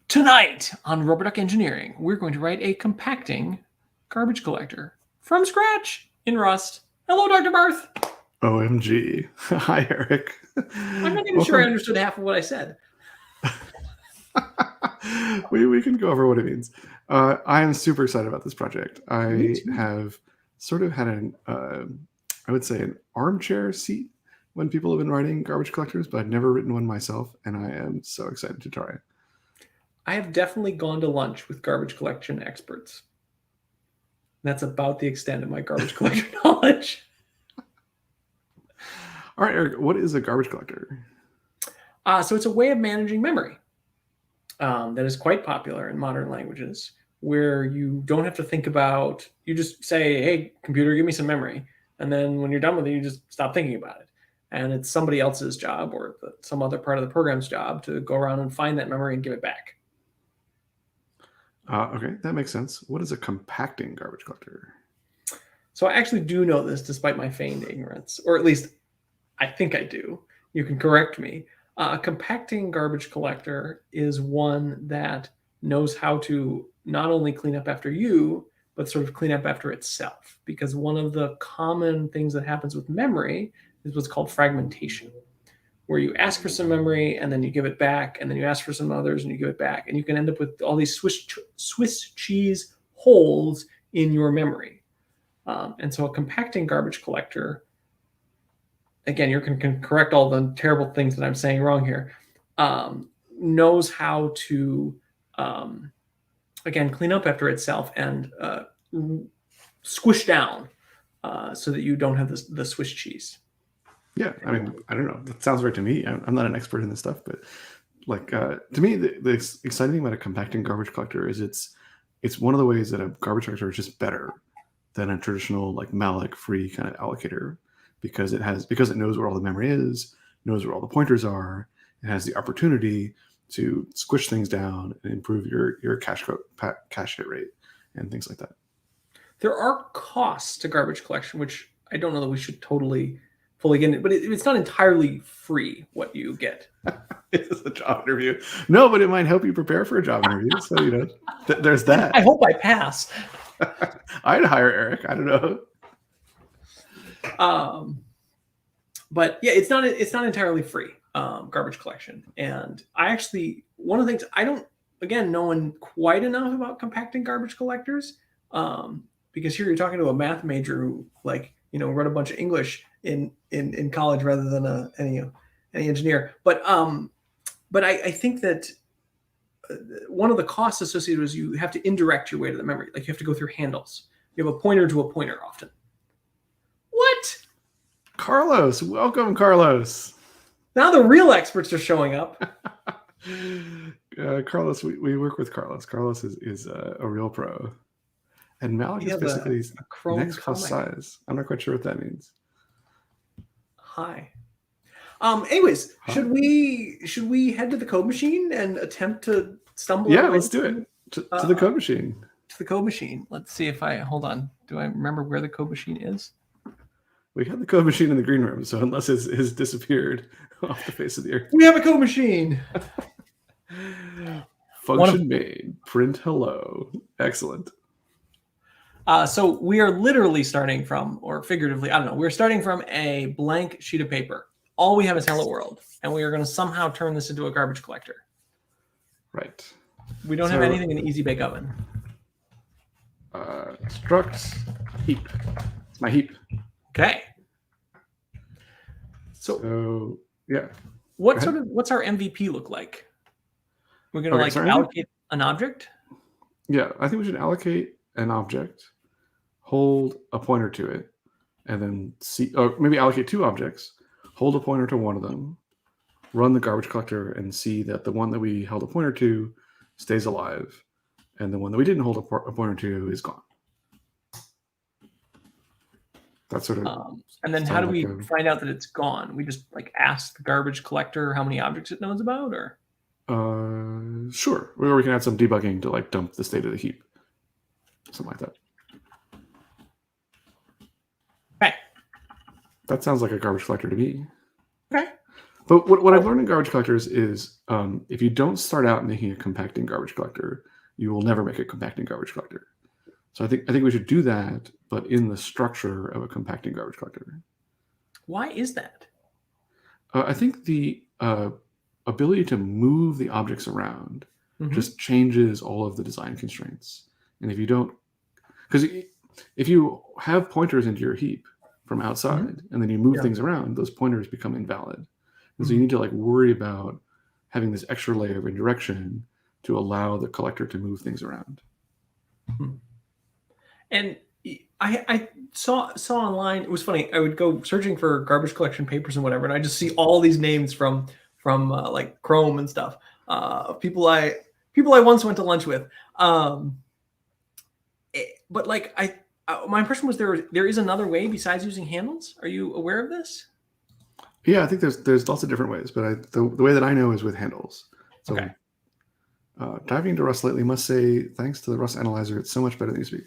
Tonight on Rubber Duck Engineering, we're going to write a compacting garbage collector from scratch in Rust. Hello, Dr. Barth. OMG. Hi, Eric. I'm not even sure I understood half of what I said. we can go over what it means. I am super excited about this project. I have sort of had I would say an armchair seat when people have been writing garbage collectors, but I've never written one myself, and I am so excited to try it. I have definitely gone to lunch with garbage collection experts. That's about the extent of my garbage collector knowledge. All right, Eric, what is a garbage collector? So it's a way of managing memory that is quite popular in modern languages, where you don't have to think about, you just say, hey, computer, give me some memory. And then when you're done with it, you just stop thinking about it. And it's somebody else's job or some other part of the program's job to go around and find that memory and give it back. Okay, that makes sense. What is a compacting garbage collector? So I actually do know this despite my feigned ignorance, or at least I think I do. You can correct me. A compacting garbage collector is one that knows how to not only clean up after you, but sort of clean up after itself. Because one of the common things that happens with memory is what's called fragmentation, where you ask for some memory and then you give it back, and then you ask for some others and you give it back. And you can end up with all these Swiss cheese holes in your memory. And so a compacting garbage collector, again, you can correct all the terrible things that I'm saying wrong here, knows how to, again, clean up after itself and squish down so that you don't have the Swiss cheese. Yeah, I mean, I don't know. That sounds right to me. I'm not an expert in this stuff, but like to me, the exciting thing about a compacting garbage collector is it's one of the ways that a garbage collector is just better than a traditional like malloc free kind of allocator because it knows where all the memory is, knows where all the pointers are, it has the opportunity to squish things down and improve your cache hit rate and things like that. There are costs to garbage collection, which I don't know that we should totally fully get into, but it's not entirely free what you get. It's a job interview. No, but it might help you prepare for a job interview. So, you know, there's that. I hope I pass. I'd hire Eric. I don't know. But yeah, it's not entirely free, garbage collection. And I actually, one of the things I don't, again, knowing quite enough about compacting garbage collectors, because here you're talking to a math major who wrote a bunch of English in college rather than any engineer. But I think that one of the costs associated is you have to indirect your way to the memory. Like you have to go through handles. You have a pointer to a pointer often. What? Carlos, welcome, Carlos. Now the real experts are showing up. Carlos, we work with Carlos. Carlos is a real pro. And malloc is basically next plus size. I'm not quite sure what that means. Hi. Anyways, hi. Should we head to the code machine and attempt to stumble? Yeah, let's do it. To the code machine. To the code machine. Let's see if hold on. Do I remember where the code machine is? We had the code machine in the green room, so unless it's disappeared off the face of the earth. We have a code machine. Function made. Print hello. Excellent. So we are literally starting from, or figuratively, I don't know, we're starting from a blank sheet of paper. All we have is hello world, and we are going to somehow turn this into a garbage collector. Right. We don't have anything in the easy bake oven. Struct heap. It's my heap. Okay. So yeah. What's our MVP look like? We're going to allocate an object? Yeah, I think we should allocate an object, hold a pointer to it, and then see, or maybe allocate two objects, hold a pointer to one of them, run the garbage collector and see that the one that we held a pointer to stays alive, and the one that we didn't hold a pointer to is gone. That's sort of. And then how do we find out that it's gone? We just ask the garbage collector how many objects it knows about, or? Sure. Or we can add some debugging to dump the state of the heap. Something like that. Okay. That sounds like a garbage collector to me. Okay. But what I've learned in garbage collectors is if you don't start out making a compacting garbage collector, you will never make a compacting garbage collector. So I think we should do that, but in the structure of a compacting garbage collector. Why is that? I think the ability to move the objects around just changes all of the design constraints. And if you don't, because if you have pointers into your heap from outside and then you move things around, those pointers become invalid. And so you need to like worry about having this extra layer of indirection to allow the collector to move things around. And I saw online, it was funny, I would go searching for garbage collection papers and whatever, and I just see all these names from like Chrome and stuff, people I once went to lunch with. But like my impression was there is another way besides using handles. Are you aware of this? Yeah, I think there's lots of different ways, but the way that I know is with handles. So Okay. Diving into Rust lately, must say thanks to the Rust analyzer, it's so much better than it used to be.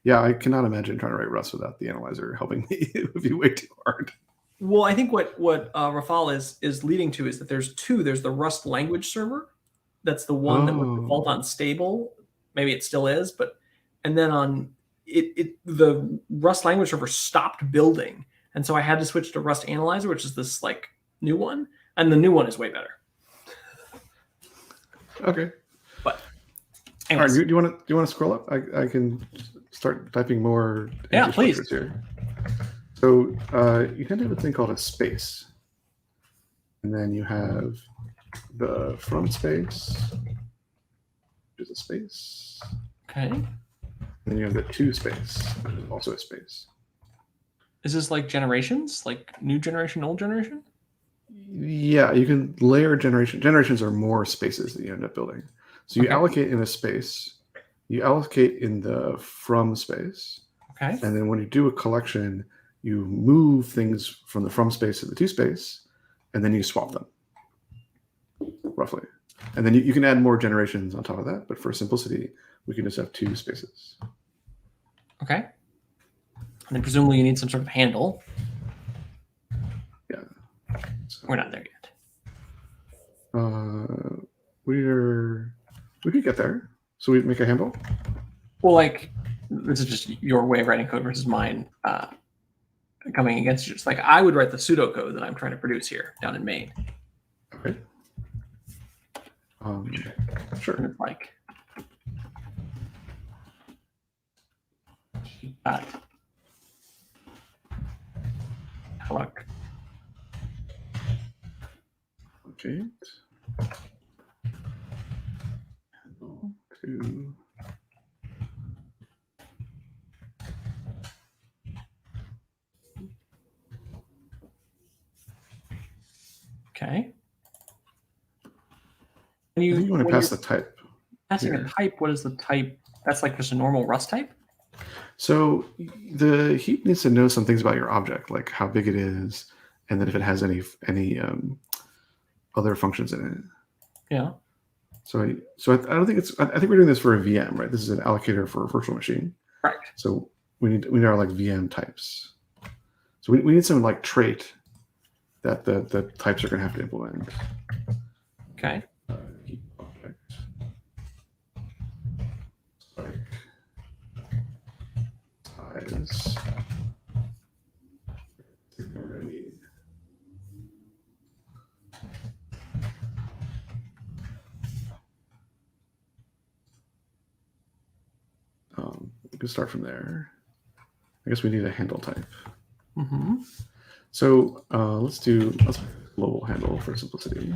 Yeah, I cannot imagine trying to write Rust without the analyzer helping me. It would be way too hard. Well, I think what Rafal is leading to is that there's two. There's the Rust language server. That's the one that would default on stable. Maybe it still is, and then on the Rust language server stopped building. And so I had to switch to Rust Analyzer, which is this like new one. And the new one is way better. Okay. But anyways. All right, do you want to scroll up? I can start typing more. Yeah, please. Here. So you tend to have a thing called a space. And then you have the from space, which is a space. Okay. And then you have the to space, which is also a space. Is this like generations? Like new generation, old generation? Yeah, you can layer generation. Generations are more spaces that you end up building. So you allocate in a space, you allocate in the from space. Okay. And then when you do a collection, you move things from the from space to the to space, and then you swap them, roughly. And then you can add more generations on top of that, but for simplicity, we can just have two spaces. Okay. And then presumably you need some sort of handle. Yeah. So, we're not there yet. We could get there. So we make a handle? Well, like, this is just your way of writing code versus mine coming against you. It's like I would write the pseudocode that I'm trying to produce here down in Maine. Okay. Sure. And it's like look. Okay. Handle to. Okay. I think you want to pass the type. Passing a type, what is the type? That's like just a normal Rust type? So the heap needs to know some things about your object, like how big it is, and then if it has any other functions in it. Yeah. So I don't think it's. I think we're doing this for a VM, right? This is an allocator for a virtual machine. Right. So we need our like VM types. So we need some like trait that the types are going to have to implement. Okay. Heap object. Size. We can start from there. I guess we need a handle type. Mm-hmm. So let's global handle for simplicity.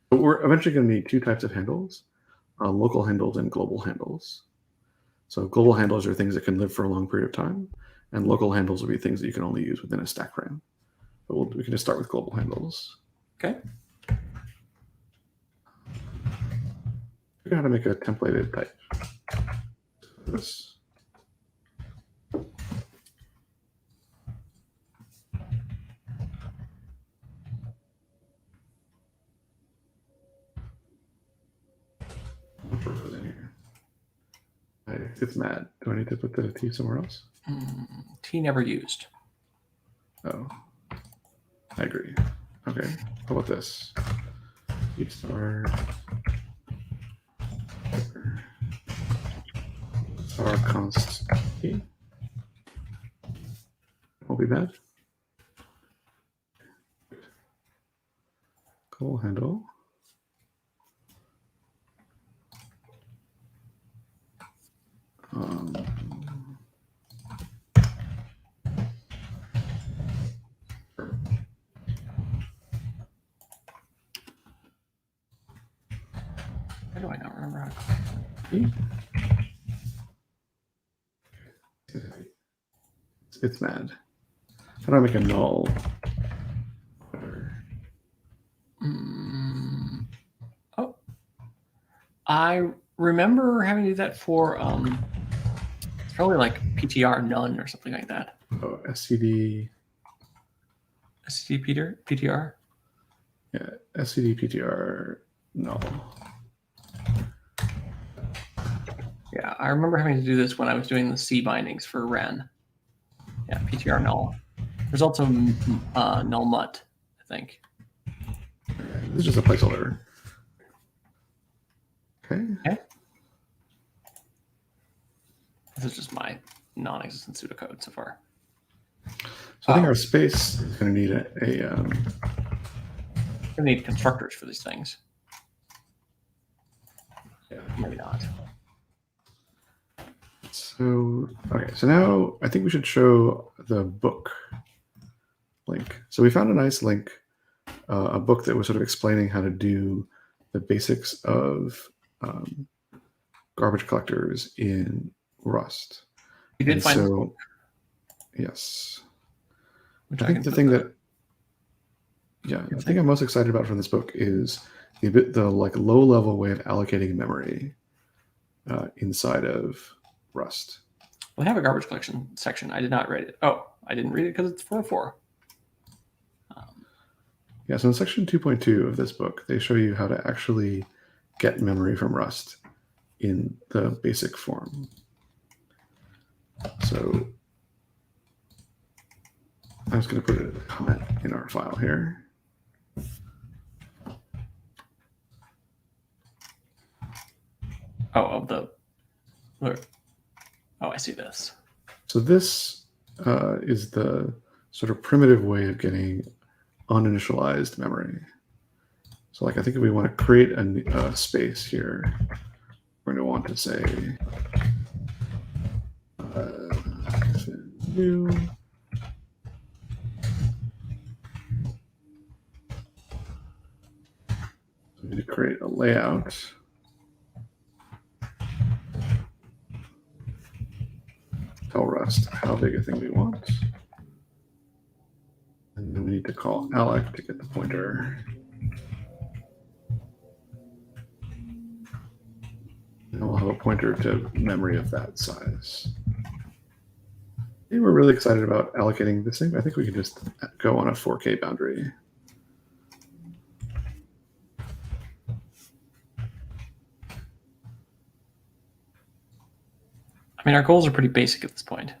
But we're eventually going to need two types of handles, local handles and global handles. So global handles are things that can live for a long period of time, and local handles will be things that you can only use within a stack frame. But we can just start with global handles. Okay. Figure out how to make a templated type. This. It's mad. Do I need to put the T somewhere else? T never used. Oh, I agree. Okay, how about this? Heap star const key. Won't be bad. Call handle. Why do I not remember how to It's mad. How do I make a null? Oh, I remember having to do that for it's probably like PTR none or something like that. Oh, SCD. SCD PTR. Yeah, SCD PTR null. Yeah, I remember having to do this when I was doing the C bindings for Ren. Yeah, PTR null. There's also null mut, I think. This is just a placeholder. Okay. This is just my non-existent pseudocode so far. So I think our space is going to need We're gonna need constructors for these things. Yeah, maybe not. So okay, so now I think we should show the book link. So we found a nice link, a book that was sort of explaining how to do the basics of garbage collectors in Rust. You did find this book. Yes. Which I think the thing that the thing I'm most excited about from this book is the like low level way of allocating memory inside of Rust. Well, they have a garbage collection section. I did not read it. Oh, I didn't read it because it's 4.4. Yeah, so in section 2.2 of this book, they show you how to actually get memory from Rust in the basic form. So I'm just going to put a comment in our file here. Oh, of the. Oh, I see this. So this is the sort of primitive way of getting uninitialized memory. So like I think if we want to create a space here, we're going to want to say new. So we need to create a layout. Tell Rust how big a thing we want. And then we need to call alloc to get the pointer. And we'll have a pointer to memory of that size. And we're really excited about allocating this thing. I think we can just go on a 4K boundary. I mean, our goals are pretty basic at this point.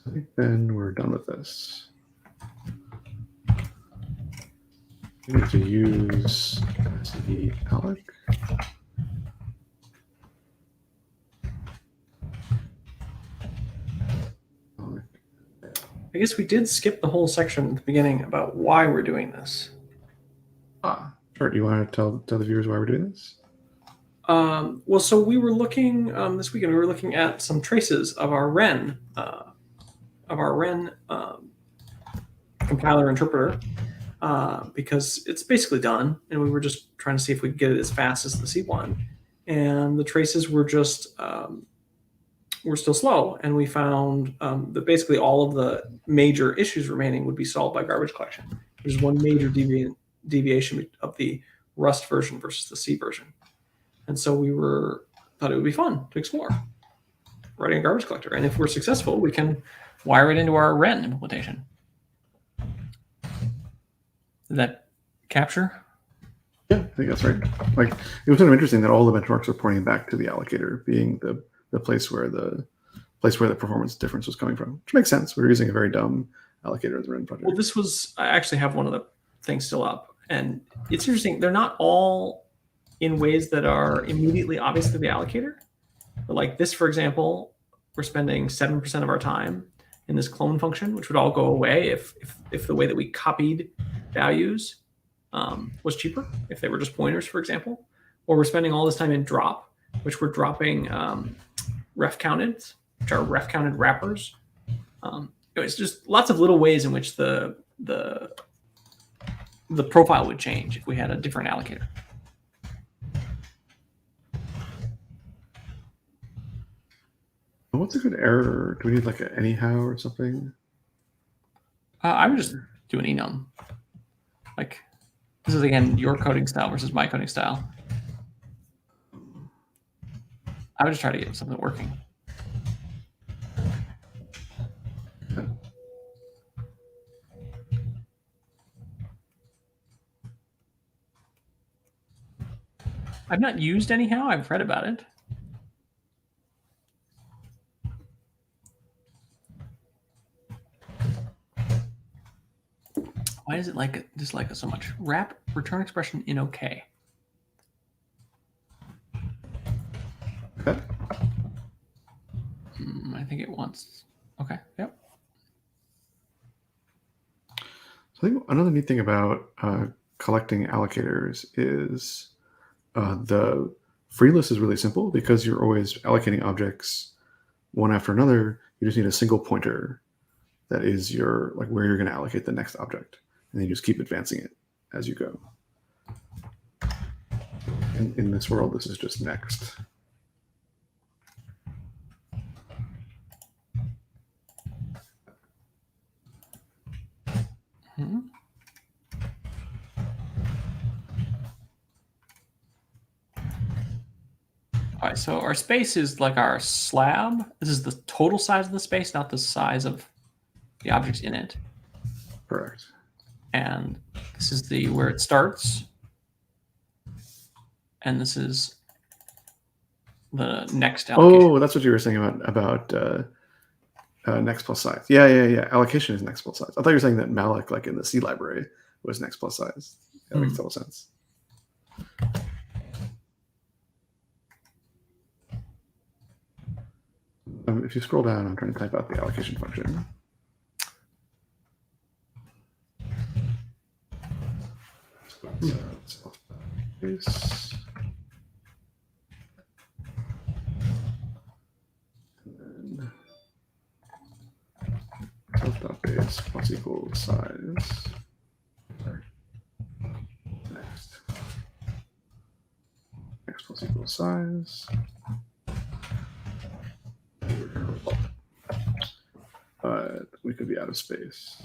I think then we're done with this. We need to use the alloc. I guess we did skip the whole section at the beginning about why we're doing this. Sure. Do you want to tell the viewers why we're doing this? Well, so we were looking this weekend. We were looking at some traces of our Ren compiler interpreter because it's basically done, and we were just trying to see if we could get it as fast as the C one. And the traces were just were still slow, and we found that basically all of the major issues remaining would be solved by garbage collection. There's one major deviation of the Rust version versus the C version. And so we thought it would be fun to explore writing a garbage collector. And if we're successful, we can wire it into our Ren implementation. Did that capture? Yeah, I think that's right. Like it was sort of interesting that all the benchmarks are pointing back to the allocator being the place where the performance difference was coming from, which makes sense. We're using a very dumb allocator in the written project. Well, this was, I actually have one of the things still up, and it's interesting. They're not all in ways that are immediately obvious to the allocator. But like this, for example, we're spending 7% of our time in this clone function, which would all go away if the way that we copied values was cheaper, if they were just pointers, for example. Or we're spending all this time in drop, which we're dropping ref counted, which are ref counted wrappers. It's just lots of little ways in which the profile would change if we had a different allocator. What's a good error? Do we need like an anyhow or something? I would just do an enum. Like, this is again your coding style versus my coding style. I would just try to get something working. I've not used anyhow. I've read about it. Why does it dislike it so much? Wrap return expression in OK. Okay. I think it wants. Okay. Yep. So I think another neat thing about collecting allocators is the free list is really simple because you're always allocating objects one after another. You just need a single pointer that is your like where you're going to allocate the next object, and then you just keep advancing it as you go. In this world, this is just next. Mm-hmm. All right, so our space is like our slab. This is the total size of the space, not the size of the objects in it. Correct. And this is the where it starts. And this is the next allocation. Oh, that's what you were saying about next plus size. Yeah. Allocation is next plus size. I thought you were saying that malloc, like in the C library, was next plus size. That makes total sense. If you scroll down, I'm trying to type out the allocation function. Self.base plus equals size. Next plus equals size. But we could be out of space.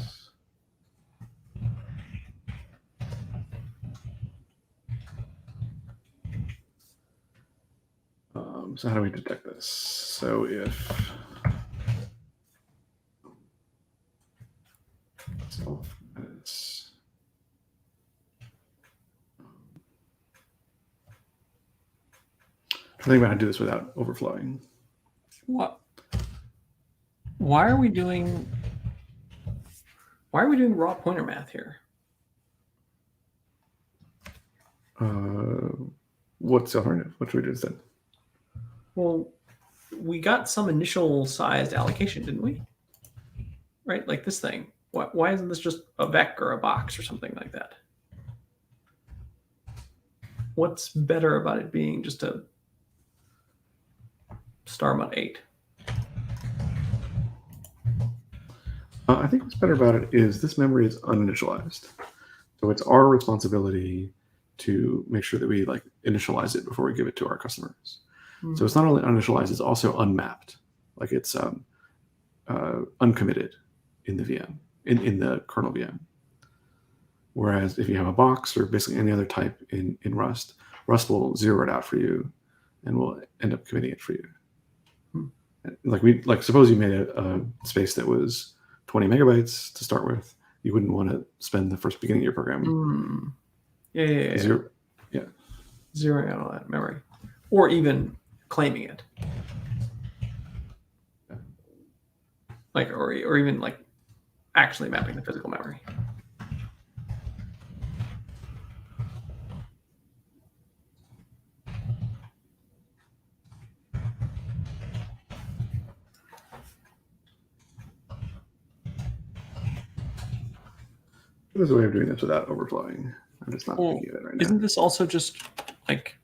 So how do we detect this? So if self is I think about how to do this without overflowing. What? Why are we doing raw pointer math here? What's the alternative? What should we do instead? Well, we got some initial sized allocation, didn't we? Right, like this thing. Why isn't this just a vec or a box or something like that? What's better about it being just a *8? I think what's better about it is this memory is uninitialized. So it's our responsibility to make sure that we like initialize it before we give it to our customers. Mm-hmm. So it's not only uninitialized, it's also unmapped. Like it's uncommitted in the VM, in the kernel VM. Whereas if you have a box or basically any other type in Rust, Rust will zero it out for you and will end up committing it for you. Like suppose you made a space that was 20 megabytes to start with. You wouldn't want to spend the first beginning of your program. Yeah. Zeroing out all that memory. Or even claiming it. Like, or even like actually mapping the physical memory. There's a way of doing this without overflowing. I'm just not thinking of it right now. Isn't this also just like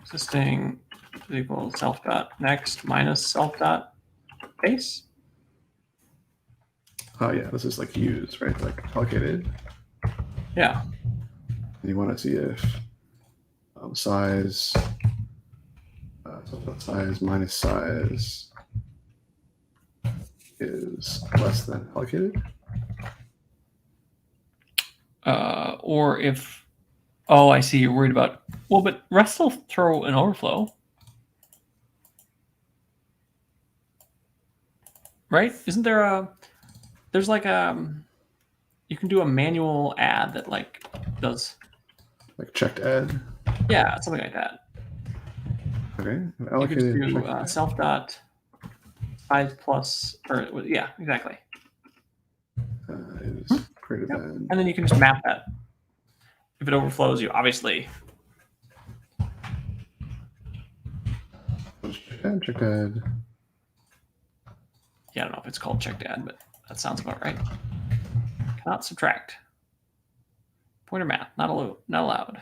existing equals self dot next minus self dot base? Oh yeah, this is like use, right? Like allocated. Yeah. And you want to see if size size minus size is less than allocated. Or if, oh, I see, you're worried about, well, but rest will throw an overflow. Right? Isn't there there's like you can do a manual add that like does. Like checked add. Yeah, something like that. Okay. You could just do self dot size plus, or yeah, exactly. Is greater than. And then you can just map that. If it overflows, you obviously. Checked add. Yeah, I don't know if it's called checked add, but that sounds about right. Cannot subtract. Pointer math, not allowed.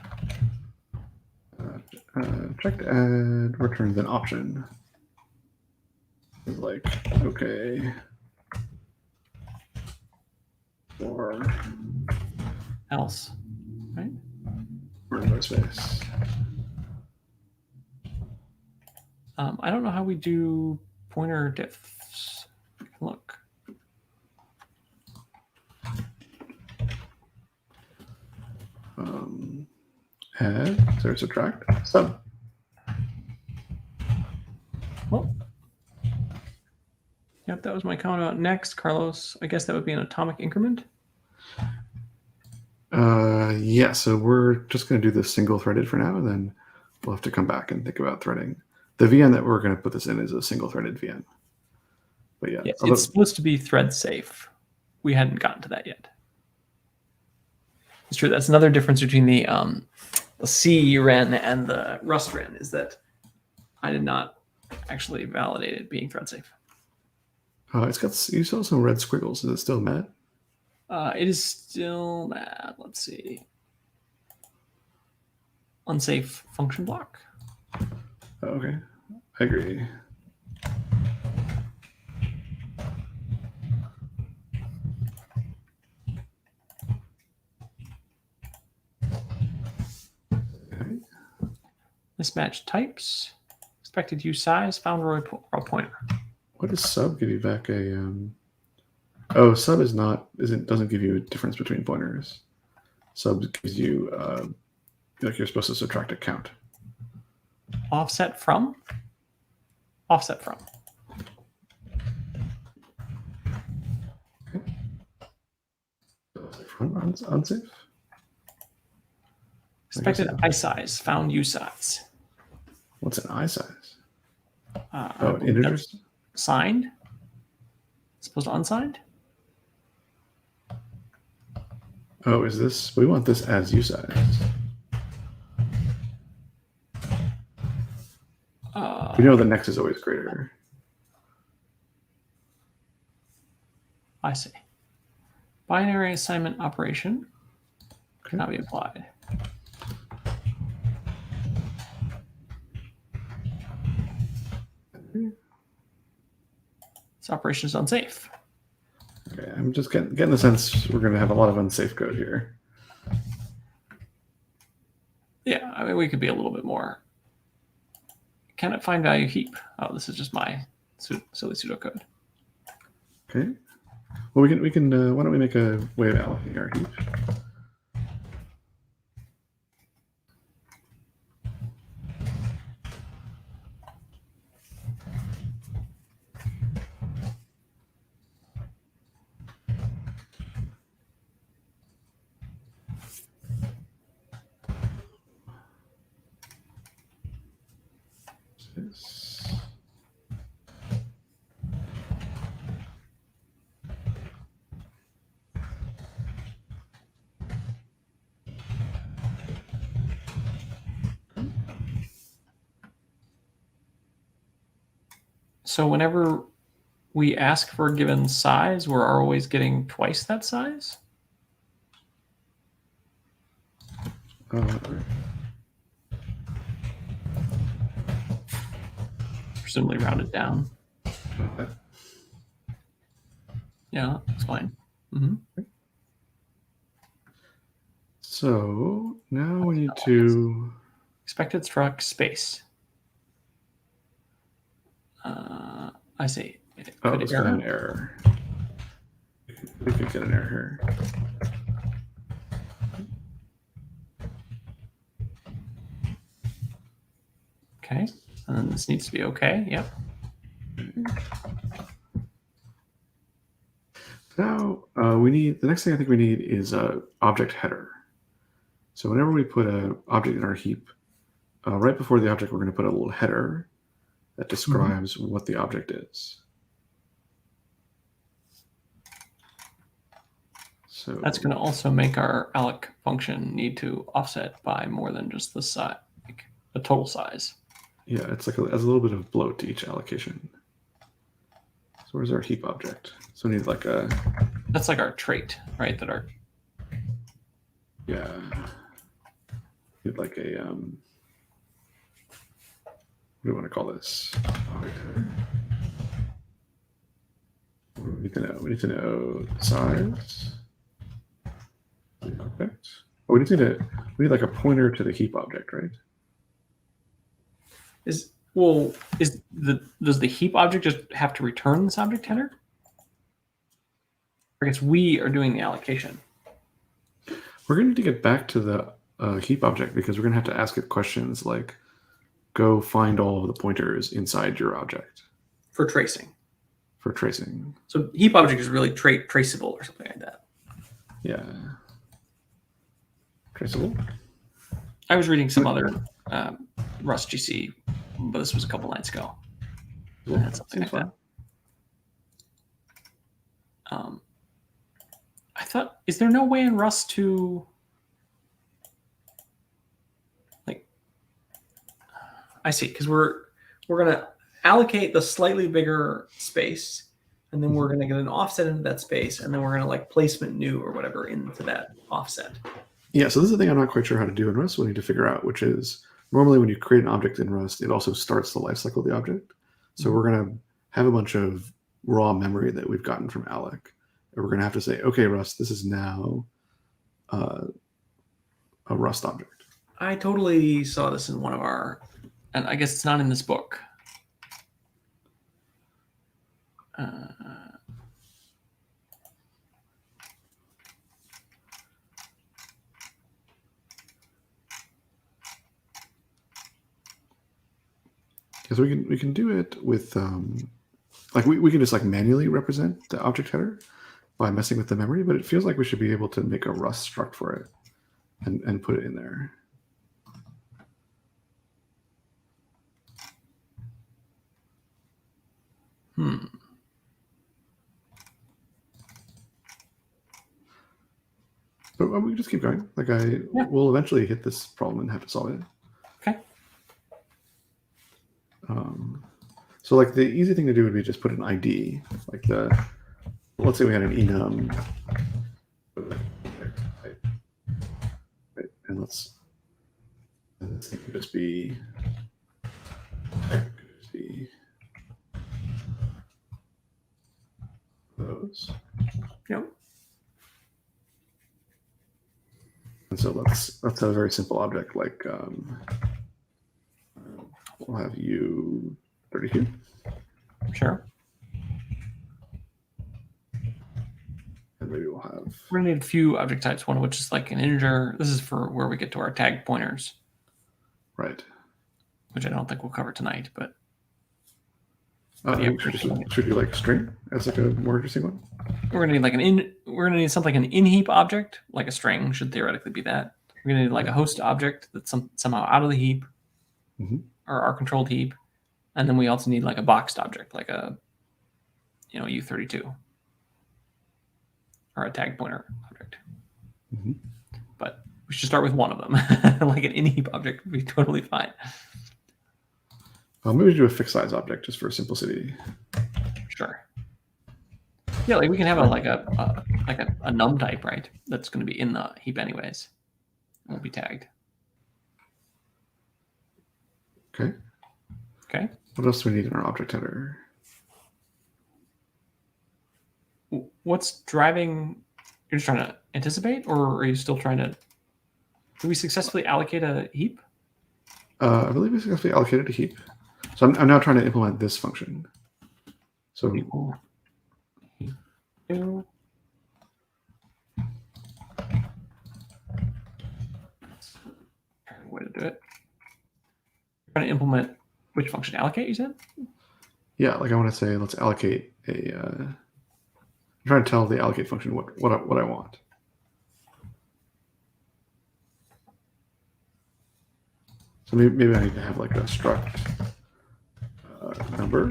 Checked add returns an option. It's like, okay. Or Else, right? Or no space. I don't know how we do pointer diffs. Look. Add, so subtract, sub. Well, yep, that was my comment about next, Carlos. I guess that would be an atomic increment. Yeah, so we're just going to do this single threaded for now, and then we'll have to come back and think about threading. The VN that we're going to put this in is a single threaded VN. But yeah, it's supposed to be thread safe. We hadn't gotten to that yet. It's true. That's another difference between the C ren and the Rust ren is that I did not actually validate it being thread safe. It's got, you saw some red squiggles. Is it still mad? It is still mad. Let's see. Unsafe function block. Oh, okay, I agree. Okay. Mismatched types. Expected use size. Foundry pointer. What does sub give you back a? Oh, sub is not doesn't give you a difference between pointers. Sub gives you like you're supposed to subtract a count. Offset from. Offset from. Unsafe. Expected I size. Found U size. What's an I size? Integers. Signed. As opposed to unsigned. Oh, is this? We want this as U size. We know the next is always greater. I see. Binary assignment operation cannot be applied. This operation is unsafe. Okay, I'm just getting the sense we're going to have a lot of unsafe code here. Yeah, I mean, we could be a little bit more. Can it find value heap? Oh, this is just my silly pseudocode. Okay. Well, we can. Why don't we make a way of allocating our heap? So whenever we ask for a given size, we're always getting twice that size? Presumably rounded down. Yeah, that's fine. So now we need to expected struct space. I see. Oh, let's get an error. We could get an error here. Okay, and then this needs to be okay. Yep. Now we need, the next thing I think we need is a object header. So whenever we put an object in our heap, right before the object, we're going to put a little header that describes what the object is. So that's going to also make our alloc function need to offset by more than just the size, like the total size. Yeah, it's like adds a little bit of bloat to each allocation. So where's our heap object? So we need like a... That's like our trait, right? That our... Yeah. We need like a... what do we want to call this? We need to know size. Object. Oh, we need like a pointer to the heap object, right? Does the heap object just have to return this object header? I guess we are doing the allocation. We're going to need to get back to the heap object because we're going to have to ask it questions like, go find all of the pointers inside your object. For tracing. For tracing. So heap object is really traceable or something like that. Yeah. Traceable? I was reading some other Rust GC, but this was a couple lines ago. Cool. Had something like that. I thought, is there no way in Rust to, like, I see, because we're going to allocate the slightly bigger space, and then we're going to get an offset into that space, and then we're going to like placement new or whatever into that offset. Yeah, so this is the thing I'm not quite sure how to do in Rust. We need to figure out, which is normally when you create an object in Rust, it also starts the lifecycle of the object. So we're going to have a bunch of raw memory that we've gotten from alloc. And we're going to have to say, okay, Rust, this is now a Rust object. I totally saw this in one of our, and I guess it's not in this book. Because we can do it with like we can just like manually represent the object header by messing with the memory, but it feels like we should be able to make a Rust struct for it and put it in there. But we can just keep going. Like we'll eventually hit this problem and have to solve it. Okay. So like the easy thing to do would be just put an ID, like let's say we had an enum, right? And this thing could just be those. Yep. And so let's have a very simple object like we'll have U32. Sure. And maybe we'll have... We're going to need a few object types, one of which is like an integer. This is for where we get to our tag pointers. Right. Which I don't think we'll cover tonight, but... yeah, should we like string as like a more interesting one? We're going to need like something like an in-heap object, like a string should theoretically be that. We're going to need like a host object that's somehow out of the heap, or our controlled heap. And then we also need like a boxed object, like a, U32. Or a tag pointer object. But we should start with one of them. Like an in-heap object would be totally fine. Maybe do a fixed size object just for simplicity. Sure. Yeah, like we can have a num type, right? That's going to be in the heap anyways. It won't be tagged. Okay. Okay. What else do we need in our object header? What's driving? You're just trying to anticipate, or are you still trying to? Did we successfully allocate a heap? I believe we successfully allocated a heap. So I'm now trying to implement this function. So way to do it. You're trying to implement which function? Allocate, you said? Yeah, like I want to say, let's allocate a. I'm trying to tell the allocate function what I want. So maybe I need to have like a struct number.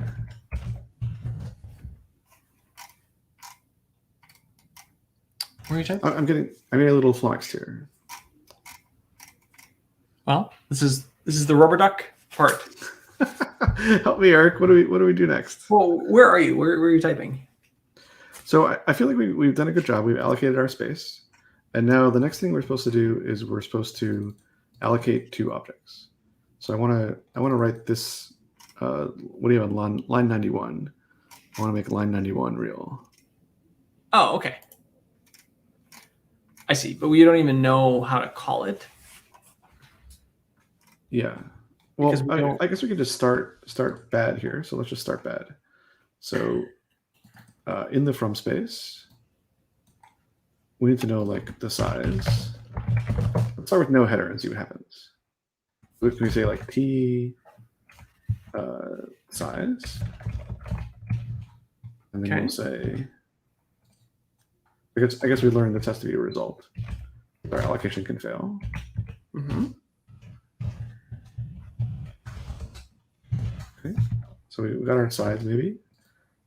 Where are you typing? I'm getting a little flummoxed here. Well, this is the rubber duck part. Help me, Eric. What do we do next? Well, where are you? Where are you typing? So I feel like we've done a good job. We've allocated our space, and now the next thing we're supposed to do is we're supposed to allocate two objects. So I want to write this. What do you have on line 91? I want to make line 91 real. Oh, okay. I see, but we don't even know how to call it. Yeah. Well, I guess we could just start bad here. So let's just start bad. So in the from space, we need to know like the size. Let's start with no header and see what happens. Can we say like t size? And then we'll say, I guess we learned this has to be a result. Our allocation can fail. Mm-hmm. Okay, so we got our size maybe,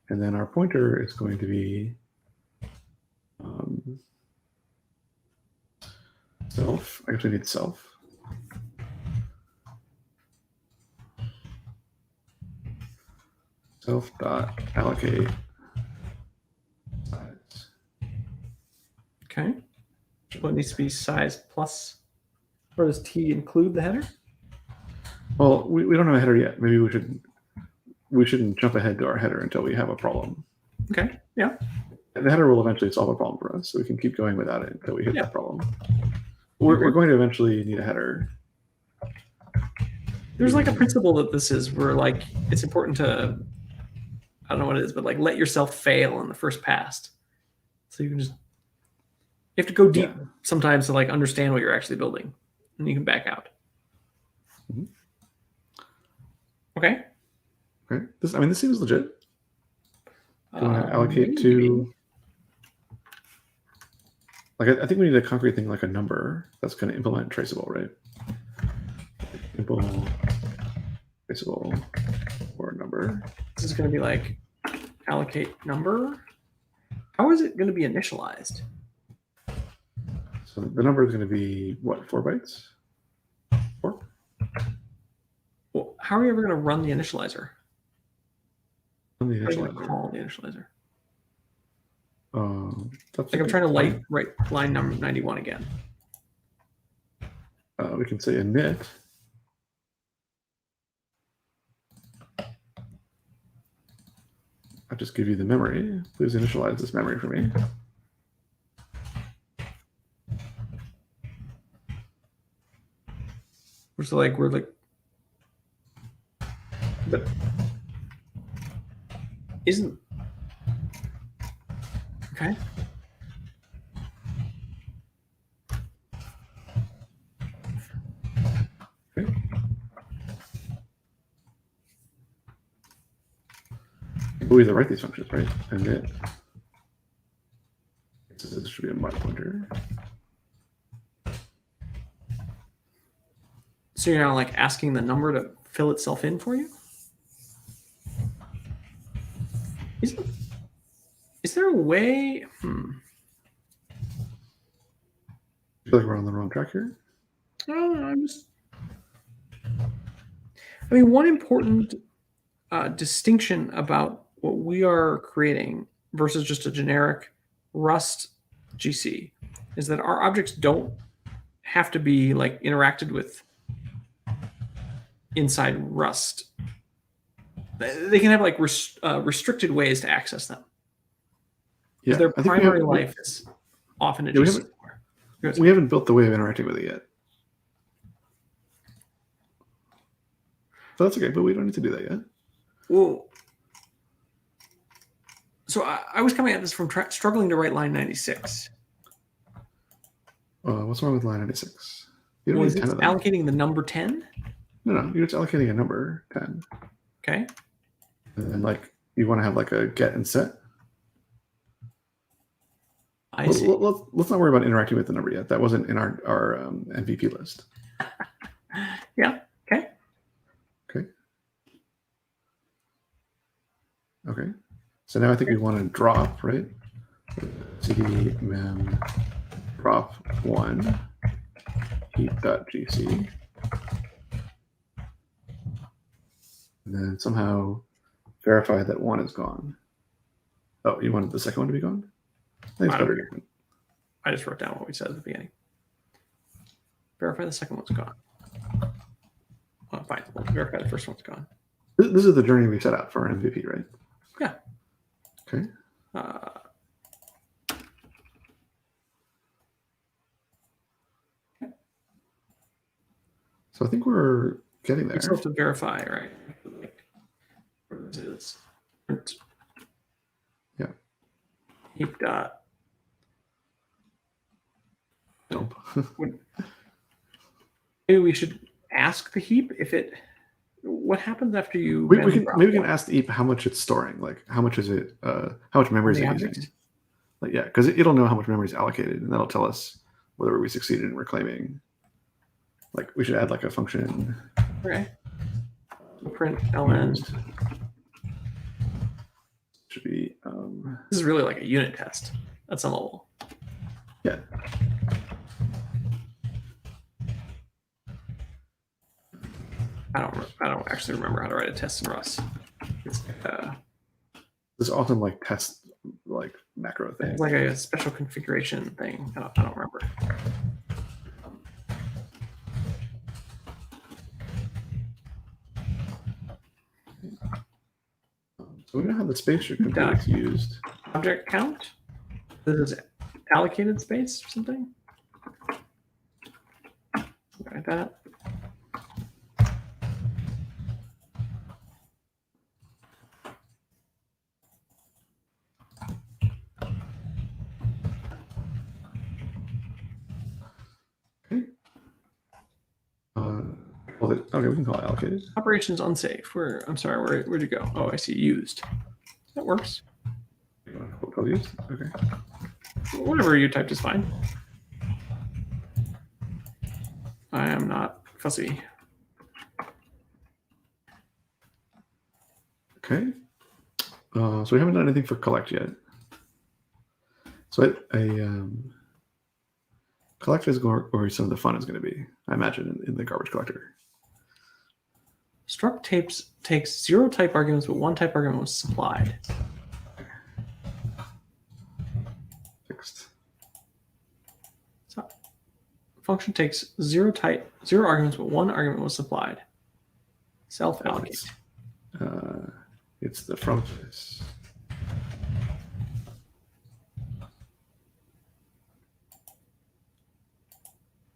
and then our pointer is going to be self. I guess we need self. Self dot allocate size. Okay. Well, it needs to be size plus. Or does t include the header? Well, we don't have a header yet. Maybe we shouldn't jump ahead to our header until we have a problem. Okay. Yeah. And the header will eventually solve a problem for us, so we can keep going without it until we hit that problem. We're going to eventually need a header. There's like a principle that this is where like it's important to, I don't know what it is, but like let yourself fail in the first pass. So you can just, you have to go deep sometimes to like understand what you're actually building, and you can back out. Mm-hmm. Okay. Okay. This seems legit. Do you want to allocate maybe. to? Like, I think we need a concrete thing like a number that's going to implement traceable, right? Implement traceable or number. This is going to be like allocate number. How is it going to be initialized? So the number is going to be what, 4 bytes? 4? Well, how are you ever going to run the initializer? On the How are you going initializer. to call the initializer? That's Like I'm trying to write line number 91 again. We can say init. I'll just give you the memory. Please initialize this memory for me. We're like, but isn't okay. Okay. We either write these functions, right? Init. So this should be a mod pointer. So you're now like asking the number to fill itself in for you? Is there a way? I feel like we're on the wrong track here. No, I mean, one important distinction about what we are creating versus just a generic Rust GC is that our objects don't have to be like interacted with inside Rust. They can have like restricted ways to access them. Yeah, Their I think primary life is often a GC. We haven't built the way of interacting with it yet. So that's okay, but we don't need to do that yet. Well, so I was coming at this from struggling to write line 96. What's wrong with line 96? You don't Was need it 10 of them. allocating the number 10? No, you're just allocating a number, 10. Okay. And then, like, you want to have like a get and set. I see. Let's not worry about interacting with the number yet. That wasn't in our MVP list. Yeah. Okay. Okay. So now I think we want to drop, right? cd mem drop 1 heap.gc. And then somehow verify that 1 is gone. Oh, you wanted the second one to be gone? I think it's better. I just wrote down what we said at the beginning. Verify the second one's gone. Oh, fine. We'll verify the first one's gone. This is the journey we set out for our MVP, right? Yeah. Okay. So I think we're getting there. We still have to verify, right? Yeah. Heap dot. Dump. Maybe we should ask the heap if it. What happens after you? Maybe we can ask the heap how much it's storing. Like how much is it? How much memory is it using? Like yeah, because it'll know how much memory is allocated, and that'll tell us whether we succeeded in reclaiming. Like we should add like a function. Okay. Print ln. Should be. This is really like a unit test at some level. Yeah. I don't actually remember how to write a test in Rust. It's this awesome like test like macro thing. It's like a special configuration thing. I don't remember. So we know how the space should be used. Object count. This is allocated space or something. Like that. Okay, we can call it allocated. Operations unsafe. I'm sorry, where'd you go? Oh, I see used. That works. Used? Okay. Whatever you typed is fine. I am not fussy. Okay. So we haven't done anything for collect yet. So collect is where some of the fun is going to be, I imagine, in the garbage collector. Struct takes 0 type arguments, but 1 type argument was supplied. Fixed. So function takes 0 arguments, but 1 argument was supplied. Self allocate. It's the from face.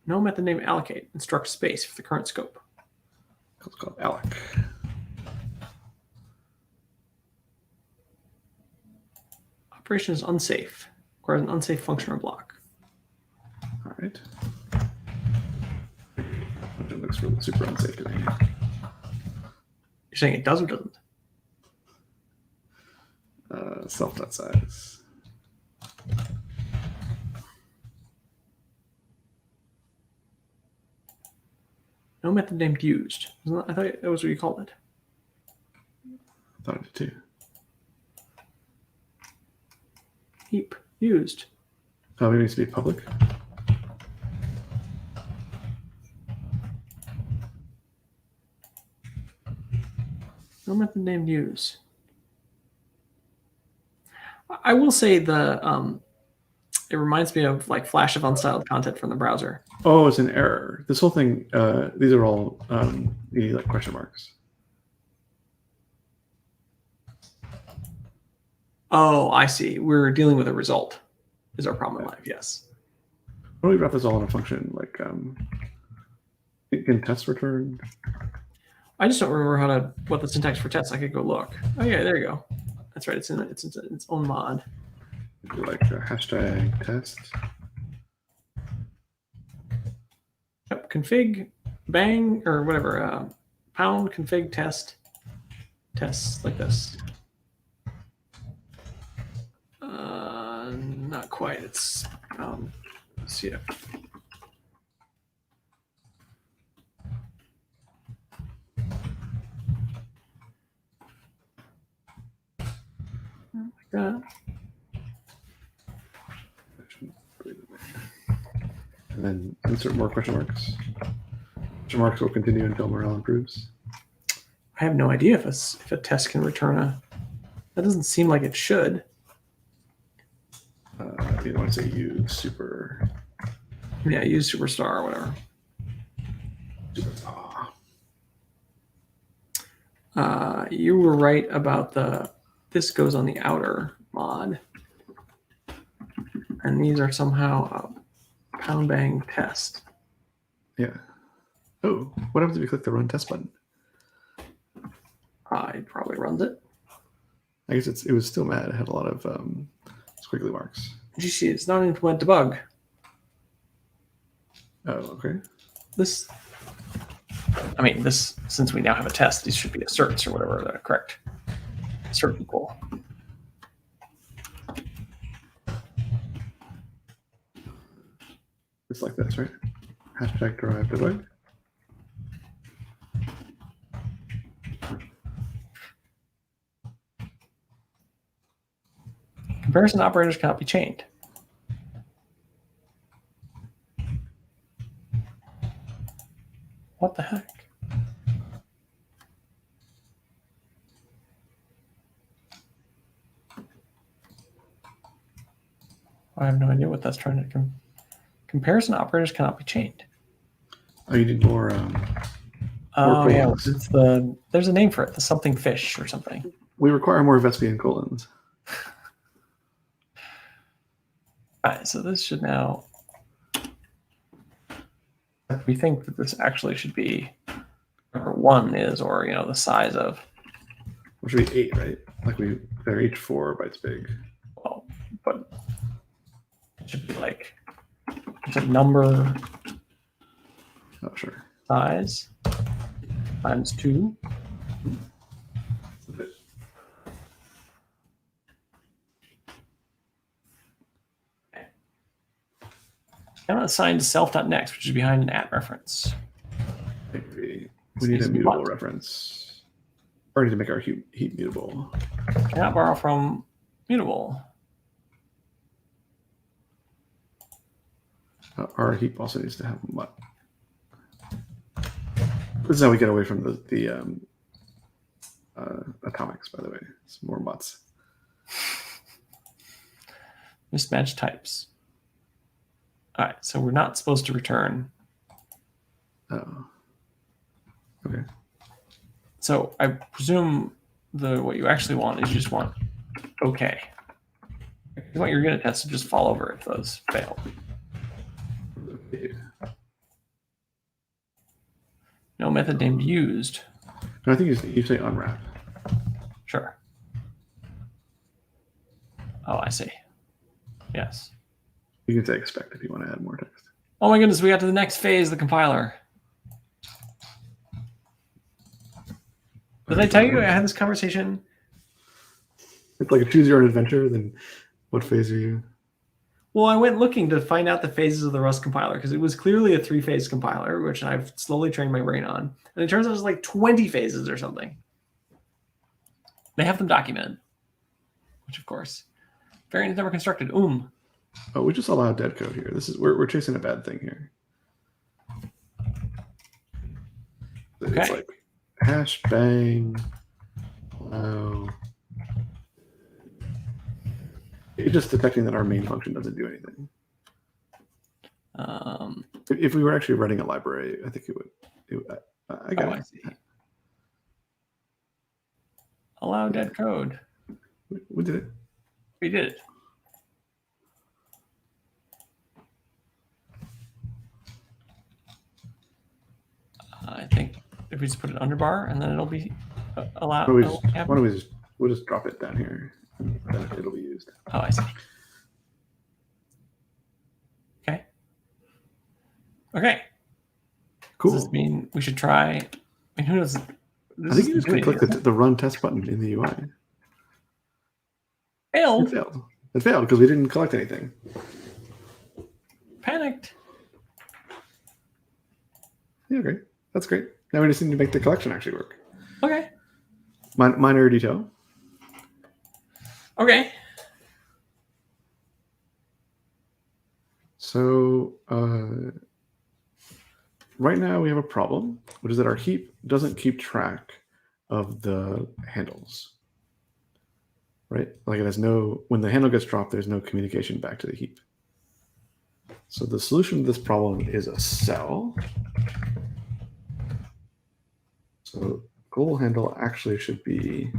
No method name allocate. Instruct space for the current scope. It's called alloc. Operation is unsafe. Requires an unsafe function or block. All right. It looks really super unsafe to me. You're saying it does or doesn't? Self.size. No method named used. I thought that was what you called it. I thought it did too. Heap used. Oh, maybe it needs to be public. No method named use. I will say it reminds me of like flash of unstyled content from the browser. Oh, it's an error. This whole thing, these are all the like question marks. Oh, I see. We're dealing with a result. Is our problem in life? Yes. Why don't we wrap this all in a function like can test return? I just don't remember what the syntax for test. I could go look. Oh yeah, there you go. That's right. It's in its own mod. Like a hashtag test. Yep, config bang or whatever. Pound config tests like this. Not quite. It's CF. Like that. And then insert more question marks. Question marks will continue until morale improves. I have no idea if a test can return a. That doesn't seem like it should. You want to say use super. Yeah, use superstar or whatever. You were right about this goes on the outer mod. And these are somehow a pound bang test. Yeah. Oh, what happens if you click the run test button? It probably runs it. I guess it was still mad. It had a lot of squiggly marks. Did you see it's not implement debug? Oh, okay. This, since we now have a test, these should be asserts or whatever the correct assert equal. It's like this, right? Hashtag derived debug. Comparison operators cannot be chained. What the heck? I have no idea what that's trying to do. Comparison operators cannot be chained. Oh, you need more. Oh yeah, there's a name for it. The something fish or something. We require more Vespian colons. All right, so this should now. We think that this actually should be number 1 is, or the size of. Which should be 8, right? Like they're each 4 bytes big. Well, but it should be like it's a number. Oh, sure. Size times 2. Now assigned to self.next, which is behind an @ reference. We need a mutable reference. Or need to make our heap mutable. Cannot borrow from mutable. Our heap also needs to have mutt. This is how we get away from the atomics, by the way. It's more mutts. Mismatched types. All right, so we're not supposed to return. Oh. Okay. So I presume what you actually want is you just want okay. You want your unit tests to just fall over if those fail. No method named used. No, I think you say unwrap. Sure. Oh, I see. Yes. You can say expect if you want to add more text. Oh my goodness, we got to the next phase, the compiler. Did I tell you I had this conversation? It's like a choose your own adventure. Then what phase are you? Well, I went looking to find out the phases of the Rust compiler because it was clearly a 3-phase compiler, which I've slowly trained my brain on. And it turns out it was like 20 phases or something. They have them documented, which of course, variant is never constructed. Oh, we just allow dead code here. We're chasing a bad thing here. It's Okay. like hash bang allow. It's just detecting that our main function doesn't do anything. If we were actually writing a library, I think it would. I got it. I see. Allow dead code. We did it. We did it. I think if we just put an underbar and then it'll be allowed. Why don't we we'll just drop it down here and then it'll be used. Oh, I see. Okay. Okay. Cool. Does this mean we should try? I mean, who knows? I think you just click the run test button in the UI. Failed. It failed. It failed because we didn't collect anything. Panicked. Yeah, great. That's great. Now we just need to make the collection actually work. Okay. Minor detail. Okay. So right now we have a problem, which is that our heap doesn't keep track of the handles. Right? Like it has no, when the handle gets dropped, there's no communication back to the heap. So the solution to this problem is a cell. So global handle actually should be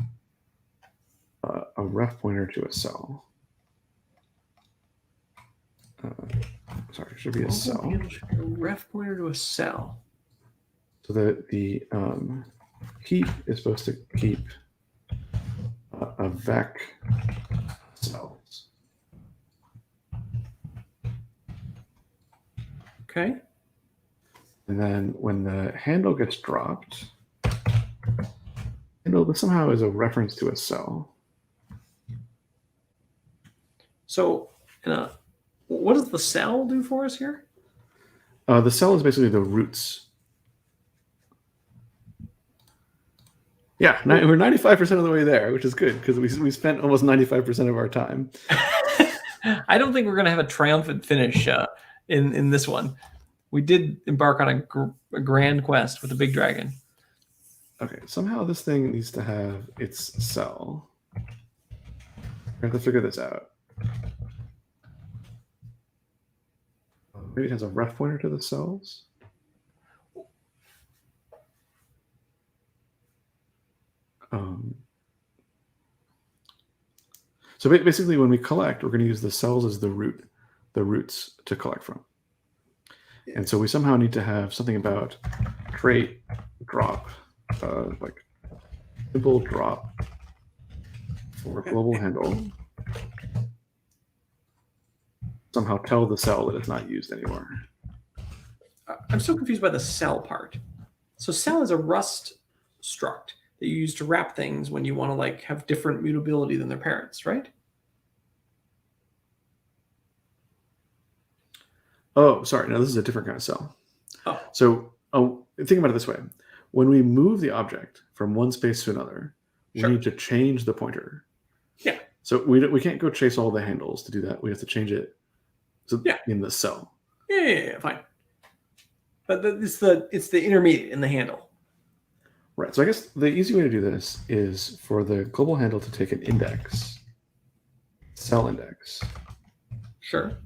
a ref pointer to a cell. Sorry, it should be a cell. A ref pointer to a cell. So the heap is supposed to keep a vec cells. Okay. And then when the handle gets dropped, handle somehow is a reference to a cell. So what does the cell do for us here? The cell is basically the roots. Yeah, we're 95% of the way there, which is good because we spent almost 95% of our time. I don't think we're going to have a triumphant finish in this one. We did embark on a grand quest with a big dragon. Okay, somehow this thing needs to have its cell. We have to figure this out. Maybe it has a ref pointer to the cells. So basically, when we collect, we're going to use the cells as the roots to collect from. And so we somehow need to have something about create drop, like simple drop for global handle. Somehow tell the cell that it's not used anymore. I'm so confused by the cell part. So cell is a Rust struct that you use to wrap things when you want to like have different mutability than their parents, right? Oh, sorry. No, this is a different kind of cell. Oh. So think about it this way. When we move the object from one space to another, we need to change the pointer. Yeah. So we can't go chase all the handles to do that. We have to change it in the cell. Yeah, fine. But it's the intermediate in the handle. Right. So I guess the easy way to do this is for the global handle to take an index, cell index. Sure.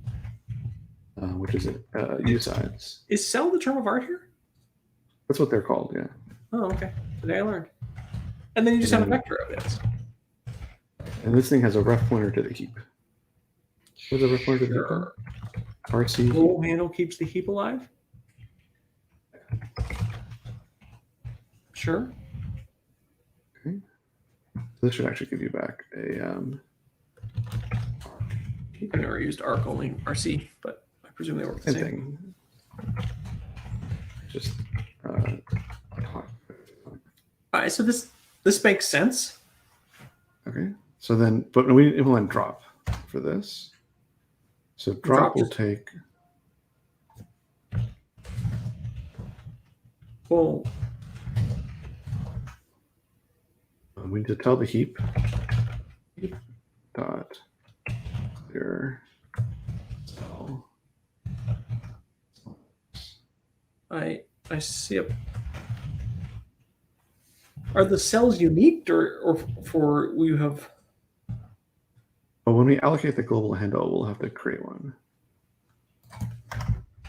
Which is usides. Is cell the term of art here? That's what they're called, yeah. Oh, okay. Today I learned. And then you just have a vector of this. And this thing has a ref pointer to the heap. What's a ref pointer to the heap? RC. Global handle keeps the heap alive? Sure. Okay. So this should actually give you back a I've never used arc, only RC, but I presume they work the same thing. Just all right, so this makes sense. Okay. So then, but we implement drop for this. So drop will take. Well, we need to tell the heap dot clear cell. I see a. Are the cells unique, or for you have? But when we allocate the global handle, we'll have to create one.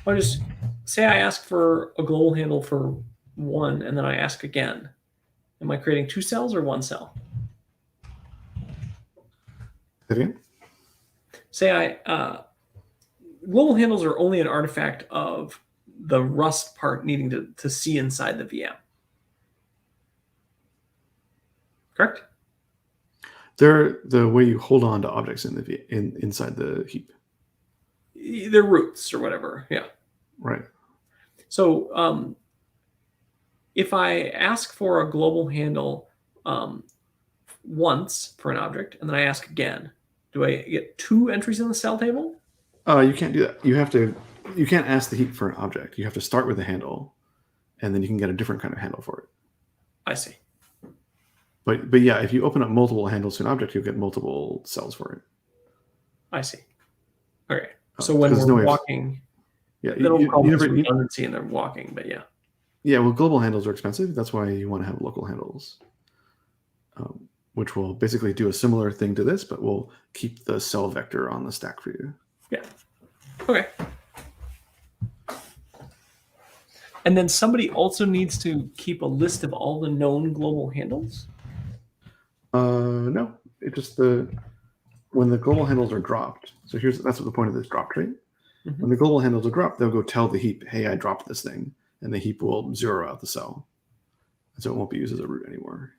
I just say I ask for a global handle for 1, and then I ask again. Am I creating 2 cells or 1 cell? Again? Say global handles are only an artifact of the Rust part needing to see inside the VM. Correct? They're the way you hold on to objects inside the heap. They're roots or whatever. Yeah. Right. So if I ask for a global handle once for an object, and then I ask again, do I get 2 entries in the cell table? You can't do that. You can't ask the heap for an object. You have to start with a handle, and then you can get a different kind of handle for it. I see. But yeah, if you open up multiple handles to an object, you'll get multiple cells for it. I see. Okay. So when we're walking, yeah, that'll call this redundancy in the walking, but yeah. Yeah, well, global handles are expensive. That's why you want to have local handles, which will basically do a similar thing to this, but will keep the cell vector on the stack for you. Yeah. Okay. And then somebody also needs to keep a list of all the known global handles? No, it just when the global handles are dropped. So that's what the point of this drop trait. Mm-hmm. When the global handles are dropped, they'll go tell the heap, "Hey, I dropped this thing," and the heap will zero out the cell, and so it won't be used as a root anymore.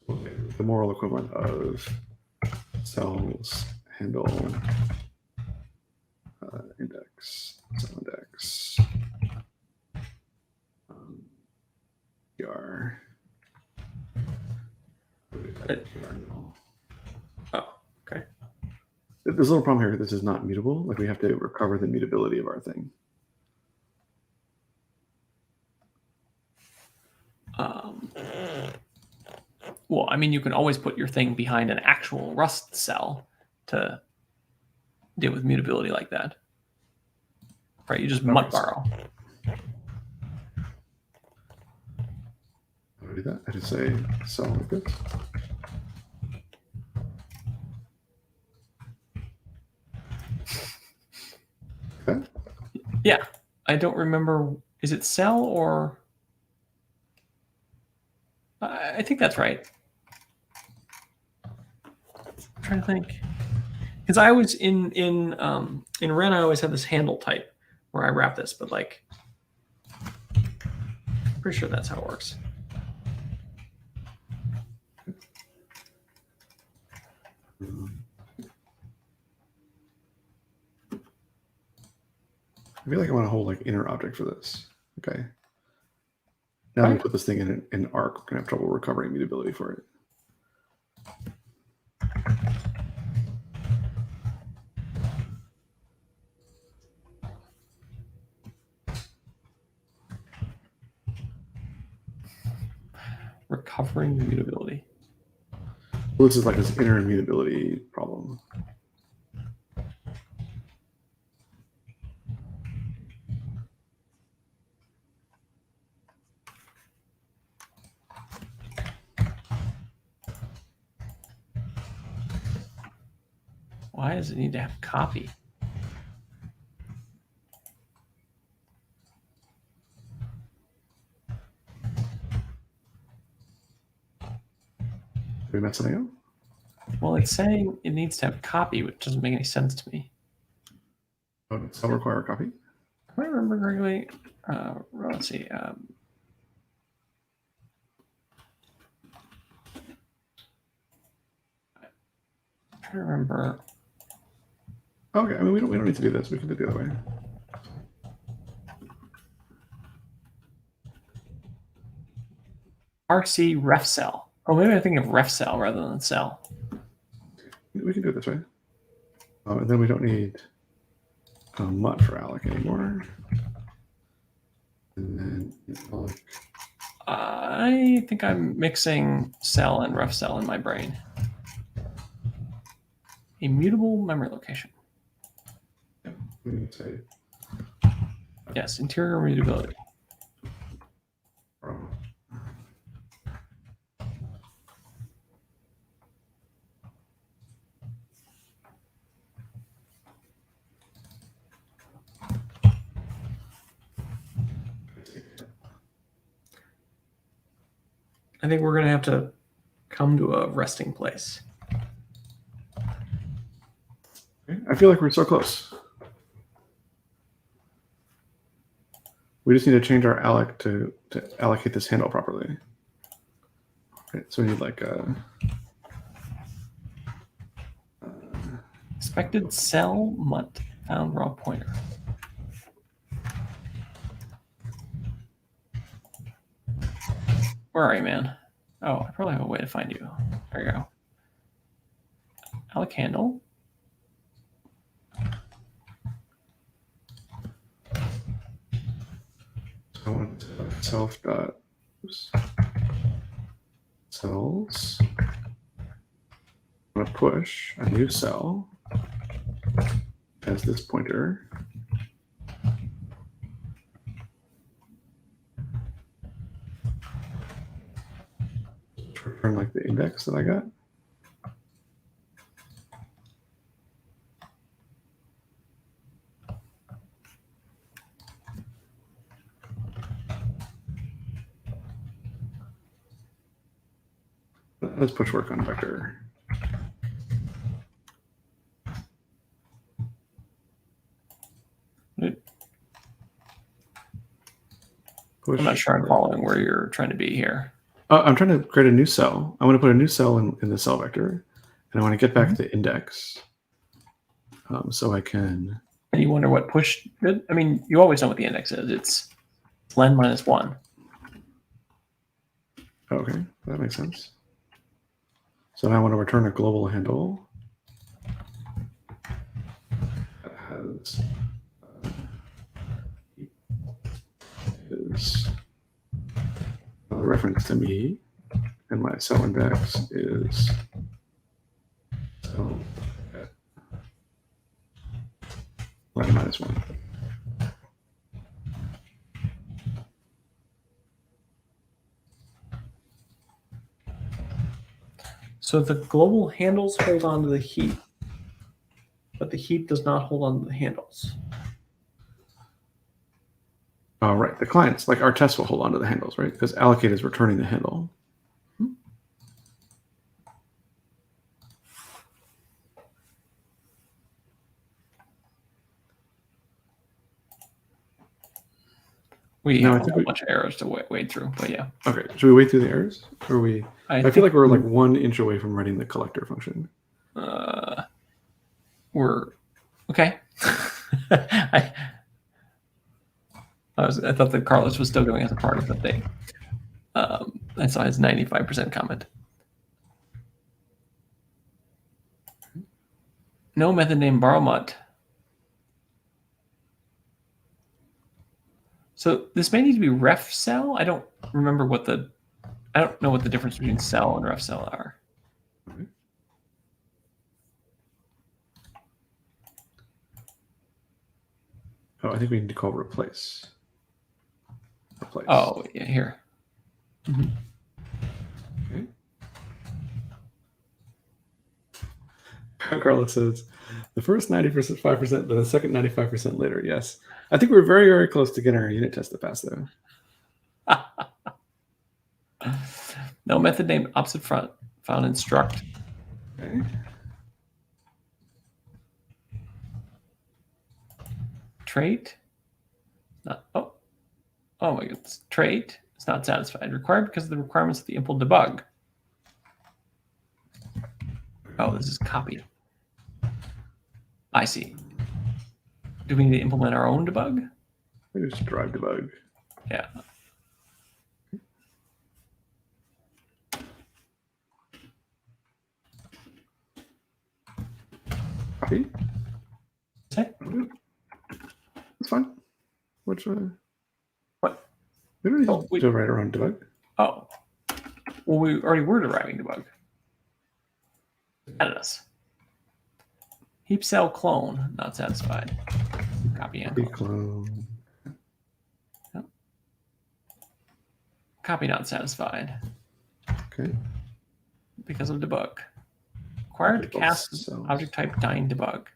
Okay. The moral equivalent of cells handle index, cell index. Oh, okay. There's a little problem here. This is not mutable. Like we have to recover the mutability of our thing. Well, I mean, you can always put your thing behind an actual Rust cell to deal with mutability like that. Right? You just mutt borrow. I do that. I just say cell like this. Okay. Yeah. I don't remember. Is it cell or? I think that's right. I'm trying to think. Because I was in Ren, I always had this handle type where I wrap this, but like, pretty sure that's how it works. I feel like I want to hold like inner object for this. Okay. Now we put this thing in an arc, we're gonna have trouble recovering mutability for it. Recovering mutability. Well, this is like this inner immutability problem. Why does it need to have copy? Did we mess something up? Well, it's saying it needs to have copy, which doesn't make any sense to me. Oh, does cell require a copy? If I remember correctly, let's see. I'm trying to remember. Okay, I mean we don't need to do this. We can do it the other way. RC ref cell. Oh, maybe I think of ref cell rather than cell. We can do it this way. And then we don't need mutt for alloc anymore. And then alloc. I think I'm mixing cell and ref cell in my brain. Immutable memory location. Yeah, we can say. Yes, interior immutability. I think we're going to have to come to a resting place. I feel like we're so close. We just need to change our alloc to allocate this handle properly. Okay, so we need like a expected cell mutt found raw pointer. Where are you, man? Oh, I probably have a way to find you. There you go. Alloc handle. I want self dot cells. I'm going to push a new cell as this pointer. Return like the index that I got. Let's push work on vector. Push. I'm not sure I'm following where you're trying to be here. I'm trying to create a new cell. I want to put a new cell in the cell vector, and I want to get back the index, so I can. And you wonder what push did? I mean, you always know what the index is. It's len minus 1. Okay, that makes sense. So now I want to return a global handle that has is a reference to me, and my cell index is cell at len minus 1. So the global handles hold on to the heap, but the heap does not hold on to the handles. Oh, right. The clients, like our tests, will hold on to the handles, right? Because allocate is returning the handle. We No, I have think a bunch of errors to wade through, but yeah. Okay. Should we wait through the errors? Or we? I feel like we're like 1 inch away from writing the collector function. We're okay. I thought that Carlos was still going as a part of the thing. I saw his 95% comment. No method named borrowMut. So this may need to be ref cell. I don't remember what I don't know what the difference between cell and ref cell are. Oh, I think we need to call replace. Replace. Oh, yeah, here. Mm-hmm. Okay. Carlos says, the first 90%, 5%, then the second 95% later. Yes. I think we're very, very close to getting our unit test to pass, though. No method named opposite front found in struct. Okay. Trait. Not, oh my goodness. Trait is not satisfied. Required because of the requirements of the impl debug. Oh, this is copy. I see. Do we need to implement our own debug? We just drive debug. Yeah. Copy. Okay. That's fine. Which What? We don't need to write our own debug. Oh. Well, we already were deriving debug. Added us. Heap cell clone, not satisfied. Copy and clone. Yep. Copy not satisfied. Okay. Because of debug. Required to cast cells. object type dying debug.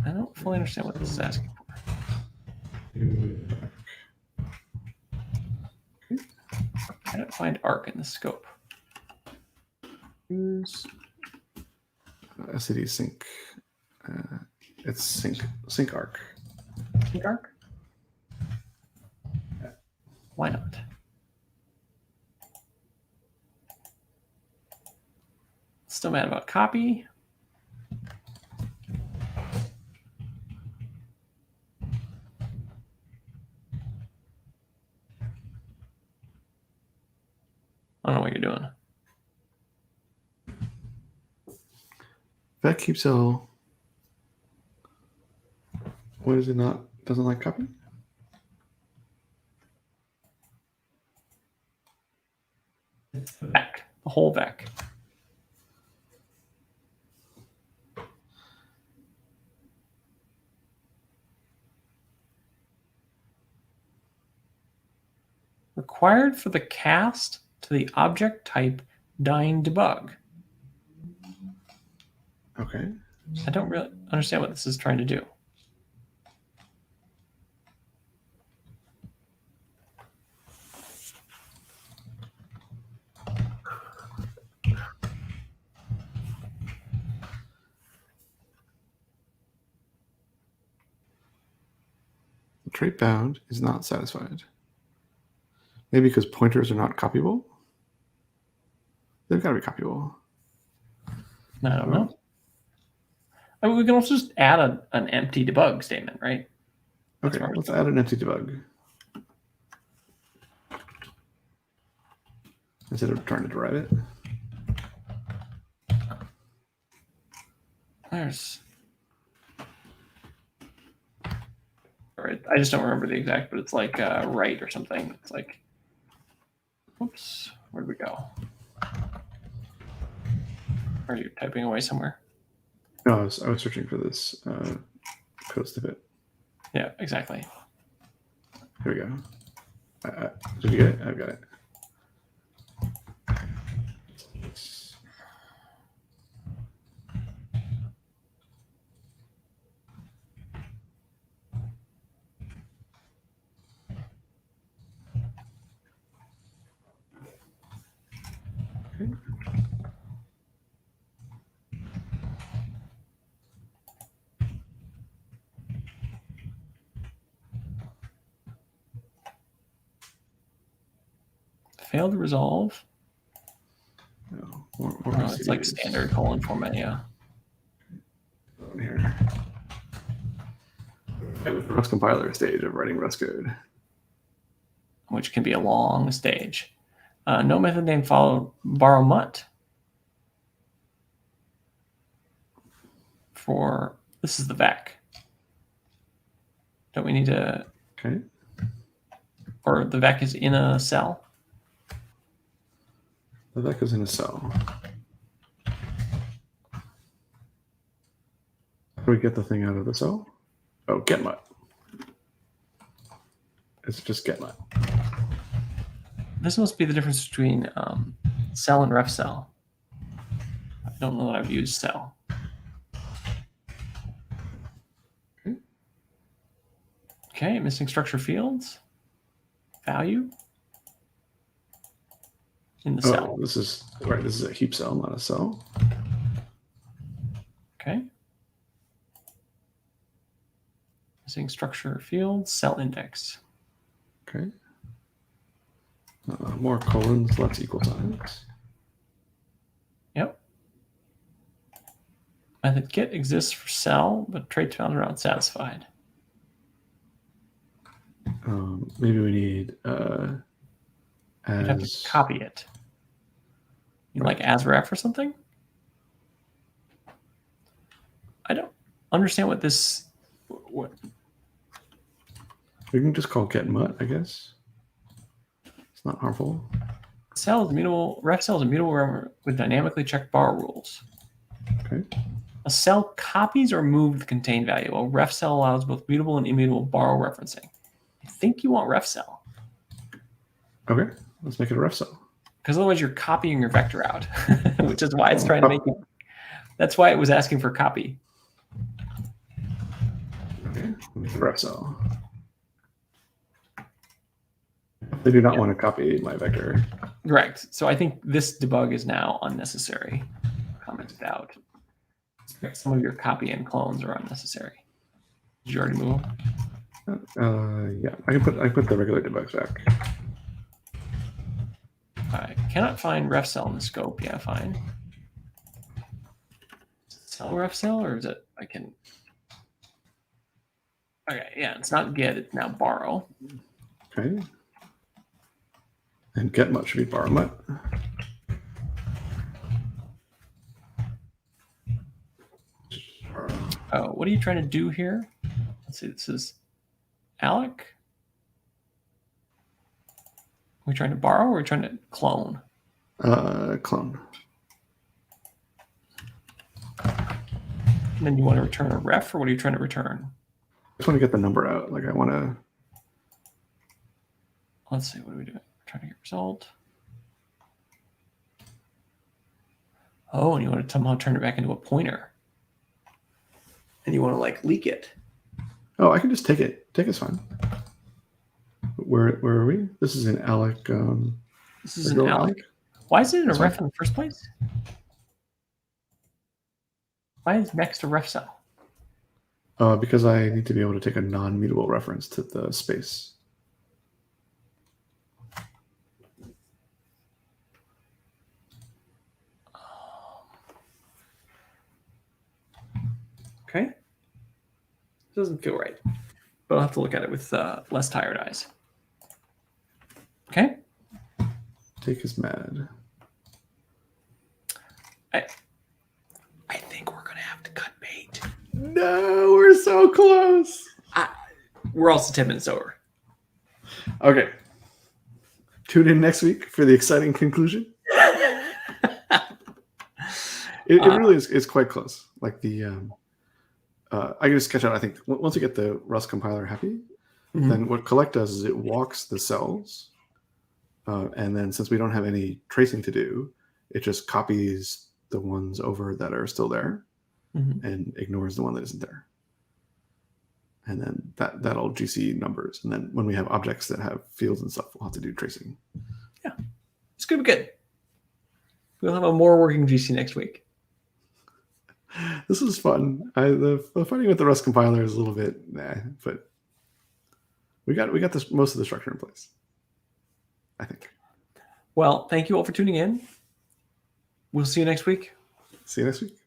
I don't fully understand what this is asking for. can't find arc in the scope. Use SCD sync. It's sync arc. sync arc. Why not? Still mad about copy. I don't know what you're doing. That keeps all. What is it not? Doesn't like copy? It's the vec, the whole vec. Required for the cast to the object type dying debug. Okay. I don't really understand what this is trying to do. The trait bound is not satisfied. Maybe because pointers are not copyable? They've got to be copyable. I don't know. I mean, we can also just add an empty debug statement, right? Okay, let's add an empty debug. Instead of trying to derive it. There's. All right, I just don't remember the exact, but it's like right or something. It's like, whoops, where'd we go? Are you typing away somewhere? No, I was searching for this code snippet. Yeah, exactly. Here we go. Did you get it? I've got it. Okay. Failed to resolve. No, It's like standard colon format, yeah. Here. Rust compiler stage of writing Rust code. Which can be a long stage. No method name follow borrow mutt. For this is the vec. Don't we need to? Okay. Or the vec is in a cell. The vec is in a cell. How do we get the thing out of the cell? Oh, get mutt. It's just get mutt. This must be the difference between cell and ref cell. I don't know that I've used cell. Okay, missing structure fields. Value. In the cell. This is right. This is a heap cell, not a cell. Okay. Missing structure fields, cell index. Okay. More colons, less equal signs. Yep. Method get exists for cell, but traits found are unsatisfied. Maybe we need You'd have to copy it. You like as ref or something? I don't understand what this. What? We can just call get mutt, I guess. It's not harmful. Cell is immutable. Ref cell is immutable with dynamically checked borrow rules. Okay. A cell copies or moves the contained value. A ref cell allows both mutable and immutable borrow referencing. I think you want ref cell. Okay, let's make it a ref cell. Because otherwise you're copying your vector out, which is why it's trying to make it. That's why it was asking for copy. Okay, make a ref cell. They do not want to copy my vector. Correct. So I think this debug is now unnecessary. Commented out. Some of your copy and clones are unnecessary. Did you already move them? Yeah, I put the regular debugs back. I cannot find ref cell in the scope. Yeah, fine. Cell ref cell, or is it? I can. Okay, yeah, it's not get. It's now borrow. Okay. And get much should be borrow much. Oh, what are you trying to do here? Let's see. This is Alec. Are we trying to borrow or are we trying to clone? Clone. And then you want to return a ref, or what are you trying to return? I just want to get the number out. Like I want to. Let's see. What are we doing? We're trying to get result. Oh, and you want to somehow turn it back into a pointer. And you want to like leak it. Oh, I can just take it. Take it's fine. Where are we? This is in Alec. This is an Alec. Why is it in a ref in the first place? Why is next a ref cell? Because I need to be able to take a non-mutable reference to the space. Okay. Doesn't feel right, but I'll have to look at it with less tired eyes. Okay. Take is mad. I think we're gonna have to cut bait. No, we're so close. We're also 10 minutes over. Okay. Tune in next week for the exciting conclusion. It really is. It's quite close. Like the I can just sketch out. I think once you get the Rust compiler happy, then what collect does is it walks the cells, and then since we don't have any tracing to do, it just copies the ones over that are still there, and ignores the one that isn't there. And then that'll GC numbers. And then when we have objects that have fields and stuff, we'll have to do tracing. Yeah, it's gonna be good. We'll have a more working GC next week. This is fun. The fighting with the Rust compiler is a little bit but we got this most of the structure in place, I think. Well, thank you all for tuning in. We'll see you next week. See you next week.